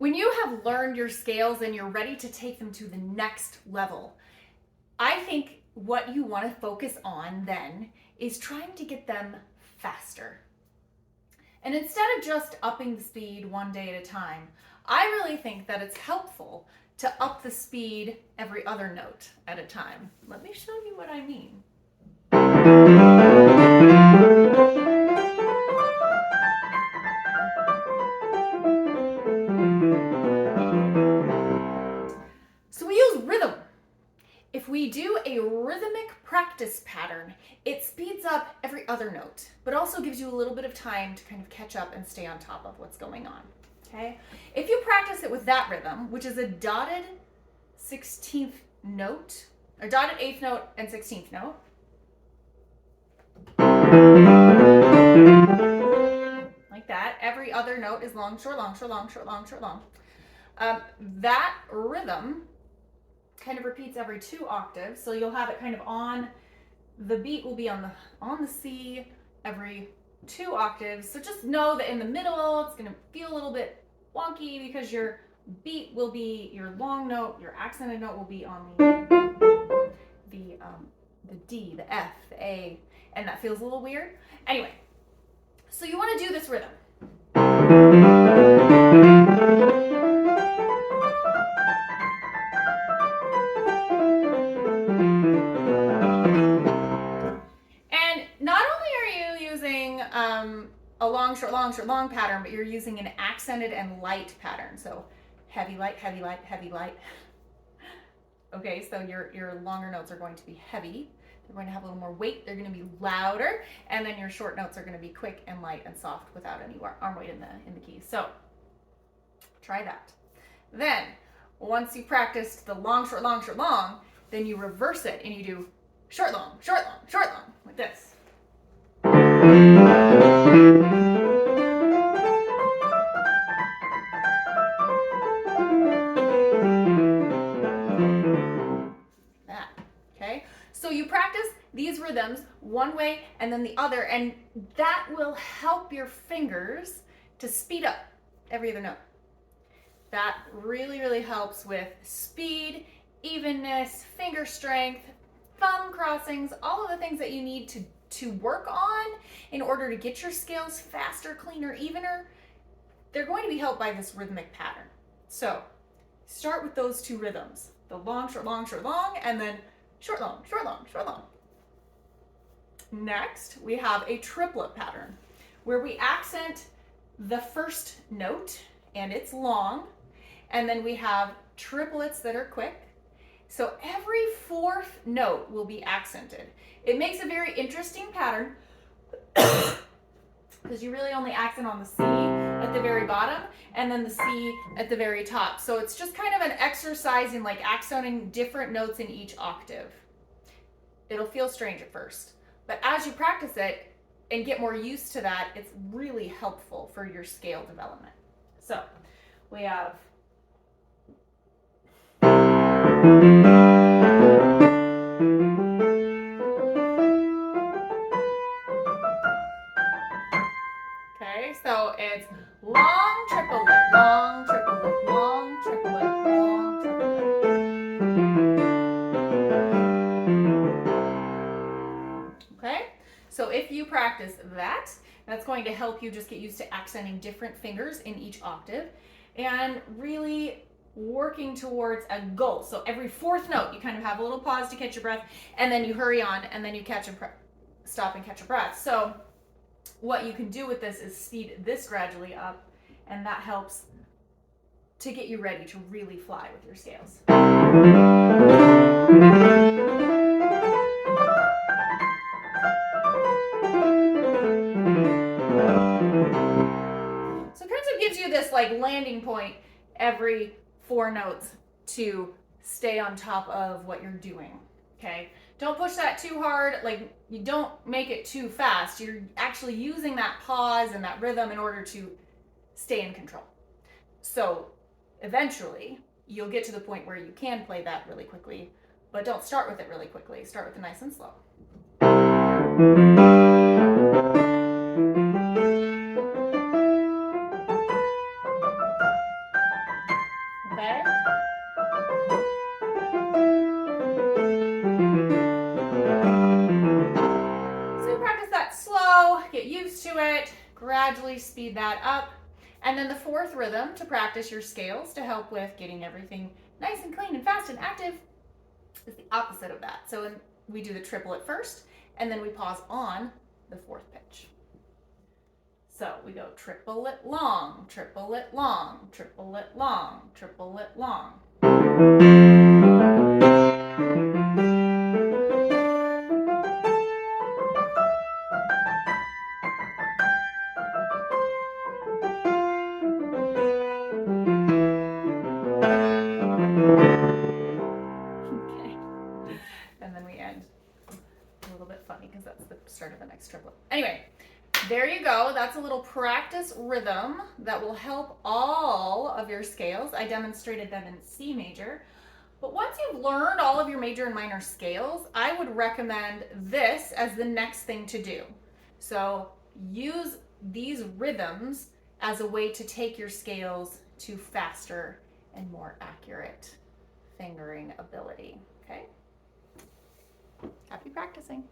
When you have learned your scales and you're ready to take them to the next level, I think what you want to focus on then is trying to get them faster. And instead of just upping the speed one day at a time, I really think that it's helpful to up the speed every other note at a time. Let me show you what I mean. So we use rhythm. If we do a rhythmic practice pattern, it speeds up every other note, but also gives you a little bit of time to kind of catch up and stay on top of what's going on. Okay? If you practice it with that rhythm, which is a dotted 16th note, or dotted 8th note and 16th note, like that. Every other note is long, short, long, short, long, short, long, short, long. That rhythm kind of repeats every 2 octaves, so you'll have it kind of on, the beat will be on the C every 2 octaves. So just know that in the middle it's going to feel a little bit wonky because your beat will be your long note, your accented note will be on the D, the F, the A, and that feels a little weird. Anyway, so you want to do this rhythm. And not only are you using a long, short, long pattern, but you're using an accented and light pattern. So heavy, light, heavy, light, heavy, light. Okay, so your longer notes are going to be heavy. They're going to have a little more weight. They're going to be louder. And then your short notes are going to be quick and light and soft without any arm weight in the keys. So try that. Then once you practiced the long, short, long, then you reverse it and you do short, long, like this. That, okay? So you practice these rhythms one way and then the other, and that will help your fingers to speed up every other note. That really, really helps with speed, evenness, finger strength, thumb crossings, all of the things that you need to work on in order to get your scales faster, cleaner, evener. They're going to be helped by this rhythmic pattern. So start with those 2 rhythms, the long, short, long, and then short, long. Next, we have a triplet pattern where we accent the first note and it's long, and then we have triplets that are quick. So every 4th note will be accented. It makes a very interesting pattern because you really only accent on the C at the very bottom and then the C at the very top. So it's just kind of an exercise in like accenting different notes in each octave. It'll feel strange at first, but as you practice it and get more used to that, it's really helpful for your scale development. So we have okay, so it's long triplet, long triplet, long triplet, long triplet. Okay, so if you practice that, that's going to help you just get used to accenting different fingers in each octave and really working towards a goal. So every 4th note, you kind of have a little pause to catch your breath, and then you hurry on, and then you stop and catch your breath. So what you can do with this is speed this gradually up, and that helps to get you ready to really fly with your scales. So it kind of gives you this like landing point every 4 notes to stay on top of what you're doing. Okay, don't push that too hard. Like, you don't make it too fast. You're actually using that pause and that rhythm in order to stay in control. So eventually you'll get to the point where you can play that really quickly, but don't start with it really quickly. Start with it nice and slow. Okay? So you practice that slow, get used to it, gradually speed that up. And then the fourth rhythm to practice your scales to help with getting everything nice and clean and fast and active is the opposite of that. So we do the triplet first, and then we pause on the fourth pitch. So we go triplet long, triplet long, triplet long, triplet long. Okay. And then we end a little bit funny because that's the start of the next triplet. Anyway, there you go. That's a little practice rhythm that will help all of your scales. I demonstrated them in C major. But once you've learned all of your major and minor scales, I would recommend this as the next thing to do. So use these rhythms as a way to take your scales to faster and more accurate fingering ability. Okay? Happy practicing.